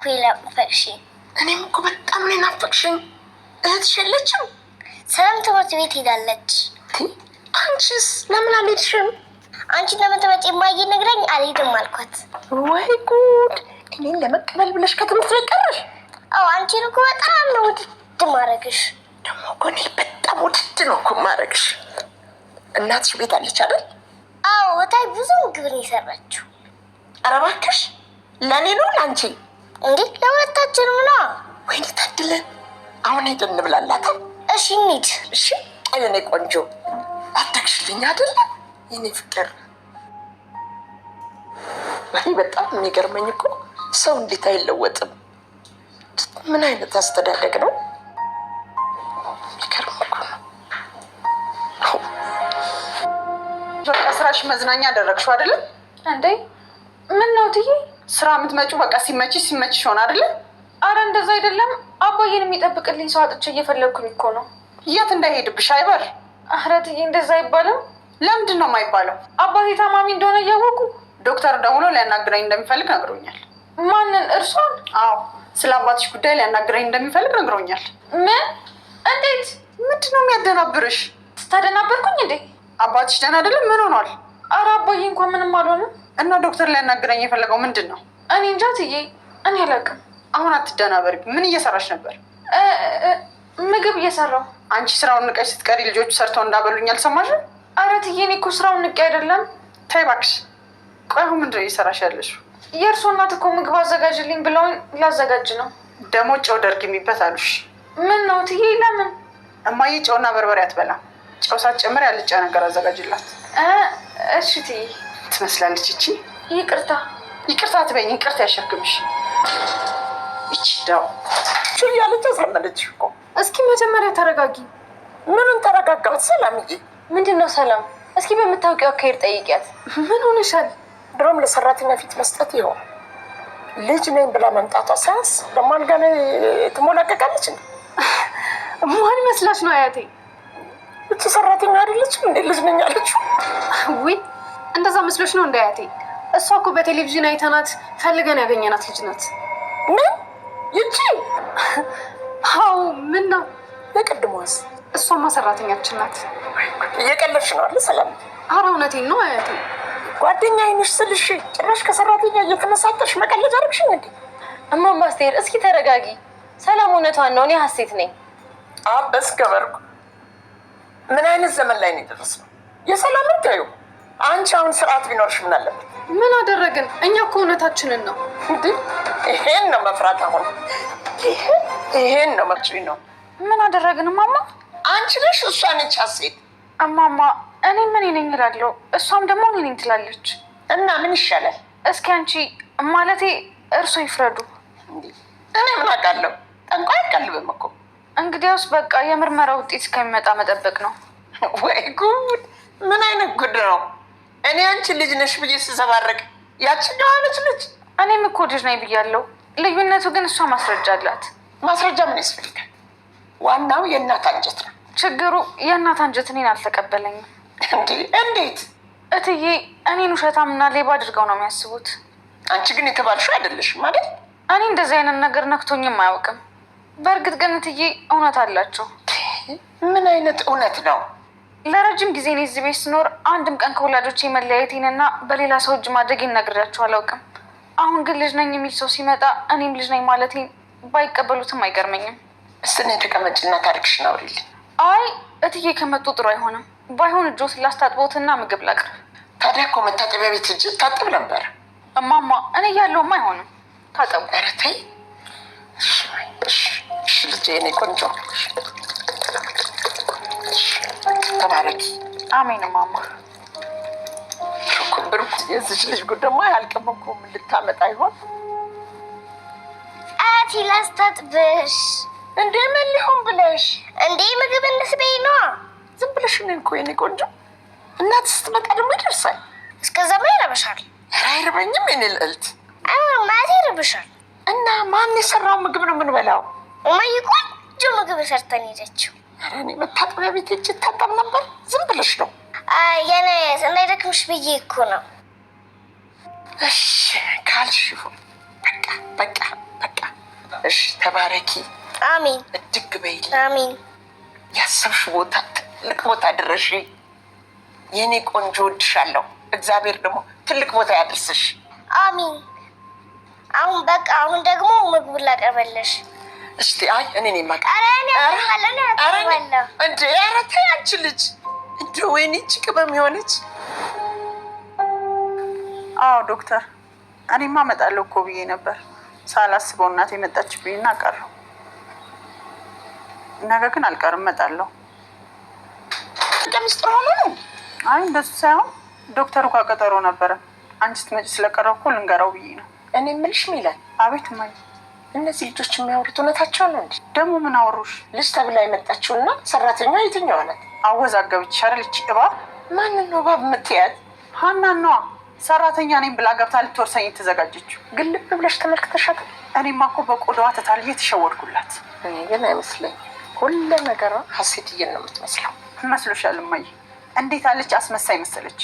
የናፈቅሽኝ። እኔም እኮ በጣም ነው የናፈቅሽኝ። እህትሽ የለችም? ሰላም ትምህርት ቤት ሄዳለች። አንቺስ ለምን አልሄድሽም? አንቺን ለመተመጭ የማየ ነግረኝ አልሄድም አልኳት። ወይ ጉድ! እኔን ለመቀበል ብለሽ ከትምህርት ቤት ቀረሽ? አዎ አንቺን እኮ በጣም ነው ውድድ ማረግሽ። ደግሞ እኮ እኔ በጣም ውድድ ነው እኮ ማረግሽ። እናትሽ ቤት አለች አይደል? አዎ እታይ ብዙ ምግብ ነው የሰራችው። ኧረ እባክሽ ለእኔ ነው ለአንቺ? እንዴ ለሁለታችንም ነው። ወይኔ ታድለን። አሁን ሄደን እንብላላታ። እሺ እንሂድ። እሺ የኔ ቆንጆ አታክሽልኝ አይደለ የኔ ፍቅር። እኔ በጣም የሚገርመኝ እኮ ሰው እንዴት አይለወጥም? ምን አይነት አስተዳደግ ነው? የሚገርም እኮ ነው። በቃ ስራሽ መዝናኛ አደረግሽው አይደለም እንዴ? ምን ነው ትዬ ስራ የምትመጪው በቃ ሲመችሽ ሆነ አይደለ? አረ እንደዛ አይደለም። አባዬን የሚጠብቅልኝ ሰው አጥቼ እየፈለግኩኝ እኮ ነው። የት እንዳይሄድብሽ አይበር። አረ ትዬ እንደዛ አይባልም። ለምንድን ነው የማይባለው? አባቴ ታማሚ እንደሆነ እያወቁ ዶክተር ደውሎ ሊያናግረኝ እንደሚፈልግ ነግሮኛል። ማንን? እርሷን? አዎ ስለ አባትሽ ጉዳይ ሊያናግረኝ እንደሚፈልግ ነግሮኛል። ምን? እንዴት? ምንድን ነው የሚያደናብርሽ? ስታደናበርኩኝ እንዴ? አባትሽ ደህና አይደለም? ምን ሆኗል? አረ አባዬ እንኳን ምንም አልሆንም። እና ዶክተር ሊያናግረኝ የፈለገው ምንድን ነው? እኔ እንጃ ትዬ፣ እኔ አላውቅም። አሁን አትደናበሪ። ምን እየሰራሽ ነበር? ምግብ እየሰራው። አንቺ ስራውን ንቀሽ ስትቀሪ ልጆቹ ሰርተው እንዳበሉኝ አልሰማሽም? አረ ትዬ እኔ እኮ ስራውን ንቄ አይደለም። ተይ እባክሽ። ቆይ አሁን ምንድን ነው እየሰራሽ ያለሽው? የእርሶ እናት እኮ ምግብ አዘጋጅልኝ ብለውኝ ላዘጋጅ ነው። ደግሞ ጨው ደርግሚበት አሉሽ። ምን ነው ትዬ? ለምን? እማዬ ጨውና በርበሬ አትበላም። ጨው ሳትጨምር ያልጫ ነገር አዘጋጅላት። እሺ ትዬ። ትመስላለች እቺ። ይቅርታ አትበይኝ፣ ይቅርታ ያሸክምሽ። ይቺ ዳው ያለች አሳመነች እኮ። እስኪ መጀመሪያ ተረጋጊ። ምኑን ተረጋጋሁት? ሰላምዬ። ምንድን ነው ሰላም? እስኪ በምታውቂው አካሄድ ጠይቂያት። ምን ሆነሻል? ድሮም ለሰራተኛ ፊት መስጠት ይሆን ልጅ ነኝ ብላ መምጣቷ ሳያንስ ደግሞ አልጋ ላይ ትሞላቀቃለች። ማን መስላሽ ነው አያቴ? እቺ ሰራተኛ አይደለችም እንዴ ልጅ ነኝ አለችው? ውይ እንደዛ መስሎሽ ነው እንደ አያቴ? እሷ እኮ በቴሌቪዥን አይተናት ፈልገን ያገኘናት ልጅ ናት። ምን? ይቺ? አዎ ምን ነው? ለቅድሟስ? እሷማ ሰራተኛችን ናት። እየቀለድሽ ነው አለ ሰላም? ኧረ እውነቴን ነው አያቴ። ጓደኛ አይንሽ ስልሽ ጭራሽ ከሰራተኛ እየተመሳጠርሽ መቀለድ አደረግሽኝ እንዴ? እማማ አስቴር እስኪ ተረጋጊ። ሰላም እውነቷን ነው። እኔ ሀሴት ነኝ። አበስ ገበርኩ። ምን አይነት ዘመን ላይ ነው የደረስነው? የሰላምን ታዩ። አንቺ አሁን ስርዓት ቢኖርሽ ምን አለበት? ምን አደረግን? እኛ እኮ እውነታችንን ነው። እንዴ ይሄን ነው መፍራት? አሁን ይሄን ነው መፍሪ ነው። ምን አደረግን እማማ? አንቺ ነሽ እሷ ነች ሀሴት? እማማ እኔ ምን ነኝ እላለሁ፣ እሷም ደግሞ እኔ ነኝ ትላለች። እና ምን ይሻላል? እስኪ አንቺ ማለቴ እርሶ ይፍረዱ። እኔ ምን አውቃለሁ? ጠንቋይ አይቀልብም እኮ። እንግዲያውስ በቃ የምርመራ ውጤት እስከሚመጣ መጠበቅ ነው። ወይ ጉድ! ምን አይነት ጉድ ነው? እኔ አንቺ ልጅ ነሽ ብዬ ስዘባረቅ ያችኛዋ ነች ልጅ። እኔም እኮ ልጅ ነኝ ብያለሁ። ልዩነቱ ግን እሷ ማስረጃ አላት። ማስረጃ ምን ያስፈልጋል? ዋናው የእናት አንጀት ነው። ችግሩ የእናት አንጀት እኔን አልተቀበለኝም። እንዴት? እትዬ እኔን ውሸታምና ሌባ አድርገው ነው የሚያስቡት። አንቺ ግን የተባልሽው አይደለሽም ማለት? እኔ እንደዚህ አይነት ነገር ነክቶኝም አያውቅም። በእርግጥ ግን እትዬ እውነት አላቸው። ምን አይነት እውነት ነው? ለረጅም ጊዜ እኔ እዚህ ቤት ስኖር አንድም ቀን ከወላጆቼ መለያየቴንና በሌላ ሰው እጅ ማድረጌን ነግሬያቸው አላውቅም። አሁን ግን ልጅ ነኝ የሚል ሰው ሲመጣ እኔም ልጅ ነኝ ማለቴን ባይቀበሉትም አይገርመኝም። እስኪ ተቀመጭና ታሪክሽን አውሪልኝ። አይ እትዬ ከመጡ ጥሩ አይሆንም። ባይሆን እጆትን ላስታጥቦትና ምግብ ላቅርብ። ታዲያ እኮ መታጠቢያ ቤት እጅ ታጥብ ነበር። እማማ እኔ እያለሁም አይሆንም። ታጠቡ። ኧረ ተይ። እሺ ልጄ፣ የእኔ ቆንጆ ተባረኪ። አሜን እማማ። ብሩክ የዚች ልጅ ጉድ ደግሞ አያልቅም እኮ። ምን ልታመጣ ይሆን? አያቴ ላስታጥብሽ። እንዴ ምን ሊሆን ብለሽ? እንዴ ምግብ እንስበይ ነዋ። ዝም ብለሽ እኔን እኮ የእኔ ቆንጆ። እናት ስትመጣ ደግሞ ይደርሳል። እስከዛማ ይረብሻል። ኧረ አይርበኝም የእኔ ልዕልት። አይሆንም አያቴ ይረብሻል። እና ማን የሰራው ምግብ ነው የምንበላው? እማዬ ቆንጆ ምግብ ሰርተን ሄደችው። ኧረ እኔ መታጠቢያ ቤት እጅ ታጠብ ነበር። ዝም ብለሽ ነው። የኔ እንዳይደክምሽ ብዬ እኮ ነው። እሺ ካልሽ ይሁን። በቃ እሺ ተባረኪ። አሜን። እድግ በይልኝ። አሜን። ያሰብሽ ቦታ ትልቅ ቦታ ድረሽ የኔ ቆንጆ። ወድሻለሁ። እግዚአብሔር ደግሞ ትልቅ ቦታ ያድርስሽ። አሜን። አሁን በቃ አሁን ደግሞ ምግቡን ላቀርበልሽ። እስቲ አይ እኔ ነኝ ማቀ እንዴ! ኧረ ተይ አንቺ ልጅ እንደ ወይኔ ቅመም የሆነች። አዎ ዶክተር፣ እኔማ እመጣለሁ እኮ ብዬ ነበር። ሳላስበው እናቴ መጣችብኝና ቀረሁ። ነገ ግን አልቀርም፣ እመጣለሁ። ሚስጥር ሆኖ ነው? አይ እንደሱ ሳይሆን ዶክተሩ ጋር ቀጠሮ ነበረ። አንቺ ስትመጪ ስለቀረሁ እኮ ልንገራው ብዬ ነው። እኔ የምልሽ ሚለን። አቤት እማዬ። እነዚህ ልጆች የሚያወሩት እውነታቸው ነው እንዴ? ደግሞ ምን አወሩሽ? ልጅ ተብላ የመጣችውና ሰራተኛ የትኛዋ ናት? አወዛገብች አይደል? እቺ እባብ። ማንን ነው እባብ የምትያት? ሀናን ነዋ። ሰራተኛ ነኝ ብላ ገብታ ልትወርሰኝ የተዘጋጀችው። ግን ልብ ብለሽ ተመልክተሻት? እኔማ እኮ በቆዳዋ ተታልዬ ተሸወድኩላት። እኔ ግን አይመስለኝም። ሁሉ ነገሯ ሀሴትዬን ነው የምትመስለው። መስሎሻል እማዬ? እንዴት አለች አስመሳይ መሰለች።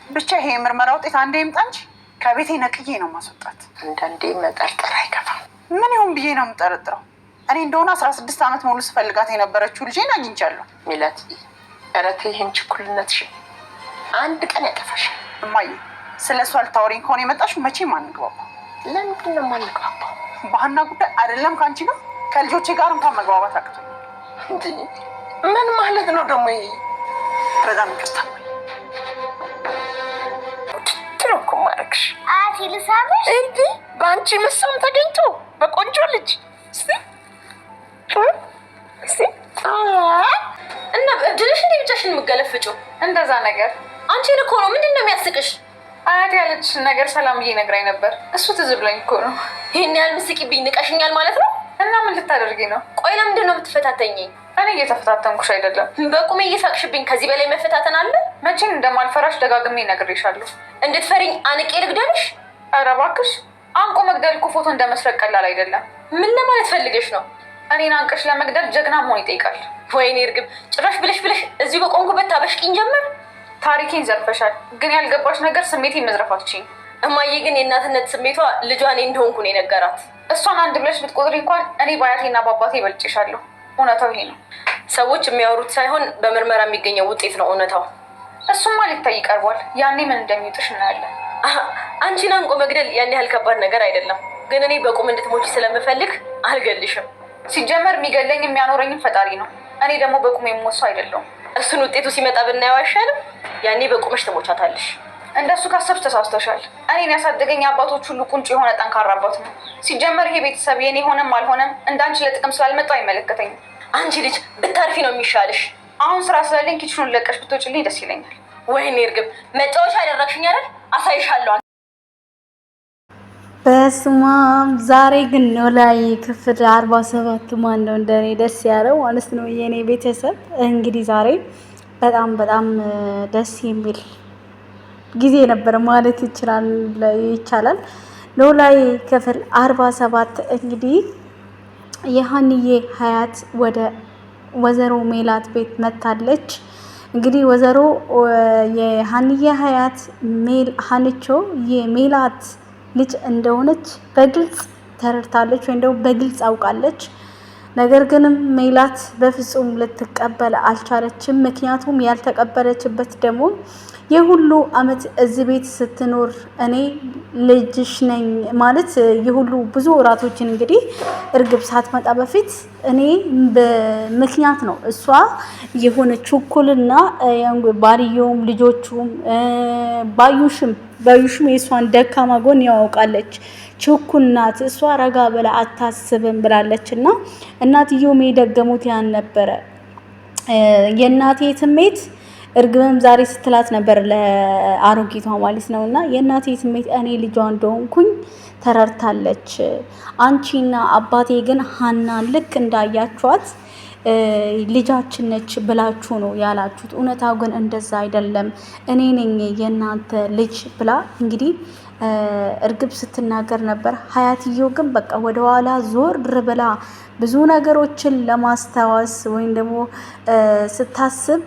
ብቻ ይሄ የምርመራ ውጤት አንዴ ይምጣ እንጂ ከቤቴ ነቅዬ ነው ማስወጣት። አንዳንዴ መጠርጠር አይከፋም። ምን ይሁን ብዬ ነው የምጠረጥረው? እኔ እንደሆነ 16 ዓመት ሙሉ ስፈልጋት የነበረችው ልጄን አግኝቻለሁ። ሚላት ኧረ ተይ፣ ይህን ችኩልነትሽ አንድ ቀን ያጠፋሻል። እማዬ ስለ እሷ ልታወሪኝ ከሆነ የመጣሽው መቼም አንግባባ። ለምንድን ነው የማንግባባው? በሀና ጉዳይ አይደለም ከአንቺ ጋር ከልጆቼ ጋር እንኳን መግባባት አቅቶኝ። እንዴ ምን ማለት ነው ደግሞ ይሄ? በጣም ይቅርታ ነው እኮ ማድረግሽ። አያቴ ልሳምሽ እንዴ በአንቺ መሳም ተገኝቶ በቆንጆ ልጅ እና እድልሽ እንዴ ብቻሽን የምገለፍጩ እንደዛ ነገር አንቺን እኮ ነው። ምንድን ነው የሚያስቅሽ? አያቴ ያለችሽን ነገር ሰላምዬ ነግራኝ ነበር። እሱ ትዝ ብሎኝ እኮ ነው። ይሄን ያህል ምስቂብኝ ንቀሽኛል ማለት ነው? እና ምን ልታደርጊ ነው? ቆይ ለምንድን ነው የምትፈታተኝ? እኔ እየተፈታተንኩሽ አይደለም። በቁሜ እየሳቅሽብኝ። ከዚህ በላይ መፈታተን አለ? መቼም እንደማልፈራሽ ደጋግሜ ነግሬሻለሁ። እንድትፈሪኝ አንቄ ልግደልሽ? ኧረ እባክሽ፣ አንቆ መግደል እኮ ፎቶ እንደመስረቅ ቀላል አይደለም። ምን ለማለት ፈልገሽ ነው? እኔን አንቀሽ ለመግደል ጀግና መሆን ይጠይቃል። ወይኔ እርግብ፣ ጭራሽ ብለሽ እዚሁ በቆንኩበት ታበሽቂኝ ጀመር። ታሪኬን ዘርፈሻል። ግን ያልገባሽ ነገር ስሜቴን መዝረፍ አትችይም። እማዬ ግን የእናትነት ስሜቷ ልጇ እኔ እንደሆንኩ ነው የነገራት። እሷን አንድ ብለሽ ብትቆጥሪ እንኳን እኔ በአያቴና በአባቴ ይበልጭሻለሁ። እውነታው ይሄ ነው። ሰዎች የሚያወሩት ሳይሆን በምርመራ የሚገኘው ውጤት ነው እውነታው። እሱማ ሊታይ ይቀርቧል። ያኔ ምን እንደሚውጥሽ እናያለን። አንቺን አንቆ መግደል ያን ያህል ከባድ ነገር አይደለም። ግን እኔ በቁም እንድትሞቺ ስለምፈልግ አልገልሽም። ሲጀመር የሚገለኝ የሚያኖረኝም ፈጣሪ ነው። እኔ ደግሞ በቁም የምወሰው አይደለሁም። እሱን ውጤቱ ሲመጣ ብናየው አይሻልም? ያኔ በቁምሽ ትሞቻታለሽ። እንደሱ ካሰብሽ ተሳስተሻል። እኔን ያሳደገኝ አባቶች ሁሉ ቁንጮ የሆነ ጠንካራ አባት ነው። ሲጀመር ይሄ ቤተሰብ የኔ ሆነም አልሆነም እንዳንቺ ለጥቅም ስላልመጣው አይመለከተኝም። አንቺ ልጅ ብታርፊ ነው የሚሻልሽ። አሁን ስራ ስለሌለኝ ኪችኑን ለቀሽ ብትወጪልኝ ደስ ይለኛል። ወይኔ እርግብ፣ መጫወቻ ያደረግሽኝ አይደል? አሳይሻለሁ። በስማም ዛሬ ግን ኖላዊ ክፍል 47 ማን ነው እንደኔ ደስ ያለው ማለት ነው የኔ ቤተሰብ። እንግዲህ ዛሬ በጣም ደስ የሚል ጊዜ ነበር ማለት ይቻላል። ኖላዊ ክፍል 47 እንግዲህ የሀንዬ ሀያት ወደ ወይዘሮ ሜላት ቤት መታለች። እንግዲህ ወይዘሮ የሀንዬ ሀያት ሀንቾ የሜላት ልጅ እንደሆነች በግልጽ ተረድታለች ወይም ደግሞ በግልጽ አውቃለች። ነገር ግን ሜላት በፍጹም ልትቀበል አልቻለችም። ምክንያቱም ያልተቀበለችበት ደግሞ የሁሉ አመት እዚህ ቤት ስትኖር እኔ ልጅሽ ነኝ ማለት የሁሉ ብዙ ወራቶችን እንግዲህ እርግብ ሳትመጣ በፊት እኔ በምክንያት ነው እሷ የሆነ ችኩልና ባልየውም ልጆቹም ባዩሽም የእሷን ደካማ ጎን ያውቃለች። ችኩል ናት እሷ፣ ረጋ ብላ አታስብም ብላለች። እና እናትየውም የደገሙት ያን ነበረ የእናቴ ስሜት እርግብም ዛሬ ስትላት ነበር ለአሮጊቷ ማለት ነው። እና የእናቴ ስሜት እኔ ልጇ እንደሆንኩኝ ተረድታለች። አንቺና አባቴ ግን ሀናን ልክ እንዳያችኋት ልጃችን ነች ብላችሁ ነው ያላችሁት። እውነታው ግን እንደዛ አይደለም፣ እኔ ነኝ የእናንተ ልጅ ብላ እንግዲህ እርግብ ስትናገር ነበር። ሀያትየው ግን በቃ ወደኋላ ዞር ብላ ብዙ ነገሮችን ለማስታወስ ወይም ደግሞ ስታስብ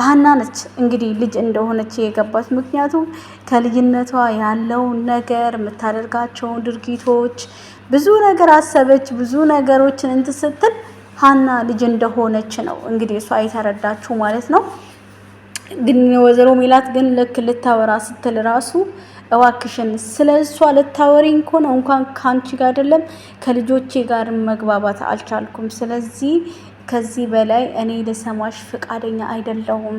ሀና ነች እንግዲህ ልጅ እንደሆነች የገባት። ምክንያቱም ከልጅነቷ ያለውን ነገር የምታደርጋቸውን ድርጊቶች ብዙ ነገር አሰበች። ብዙ ነገሮችን እንትን ስትል ሀና ልጅ እንደሆነች ነው እንግዲህ እሷ የተረዳችው ማለት ነው። ግን ወይዘሮ ሜላት ግን ልክ ልታወራ ስትል ራሱ እዋክሽን ስለ እሷ ልታወሪኝ ከሆነ እንኳን ካንቺ ጋር አይደለም ከልጆቼ ጋር መግባባት አልቻልኩም። ስለዚህ ከዚህ በላይ እኔ ልሰማሽ ፈቃደኛ አይደለሁም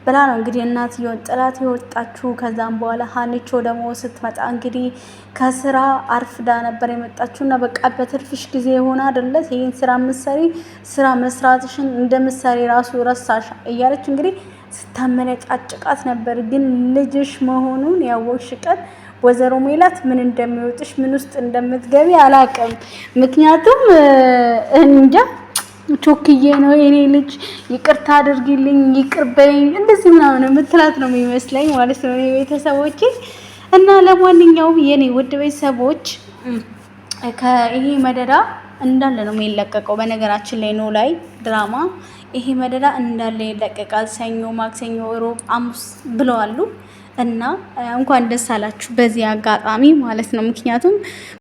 ብላ ነው እንግዲህ እናትየውን ጥላት የወጣችሁ። ከዛም በኋላ ሀኒቾ ደግሞ ስትመጣ እንግዲህ ከስራ አርፍዳ ነበር የመጣችውና በቃ በትርፍሽ ጊዜ የሆነ አይደለ ይሄን ስራ ምሳሌ ስራ መስራትሽን እንደምሳሌ ራሱ ረሳሽ እያለች እንግዲህ ስታመነጫጭቃት ነበር። ግን ልጅሽ መሆኑን ያወቅሽ ቀን ወይዘሮ ሜላት ምን እንደሚወጥሽ ምን ውስጥ እንደምትገቢ አላውቅም። ምክንያቱም እንጃ ቾክዬ ነው የኔ ልጅ ይቅርታ አድርጊልኝ ይቅርበኝ እንደዚህ ምናምን የምትላት ነው የሚመስለኝ ማለት ነው ቤተሰቦቼ። እና ለማንኛውም የኔ ውድ ቤተሰቦች ከይሄ መደዳ እንዳለ ነው የሚለቀቀው። በነገራችን ላይ ነው ላይ ድራማ ይሄ መደዳ እንዳለ ይለቀቃል። ሰኞ፣ ማክሰኞ፣ ሮብ፣ ሐሙስ ብለዋሉ እና እንኳን ደስ አላችሁ በዚህ አጋጣሚ ማለት ነው። ምክንያቱም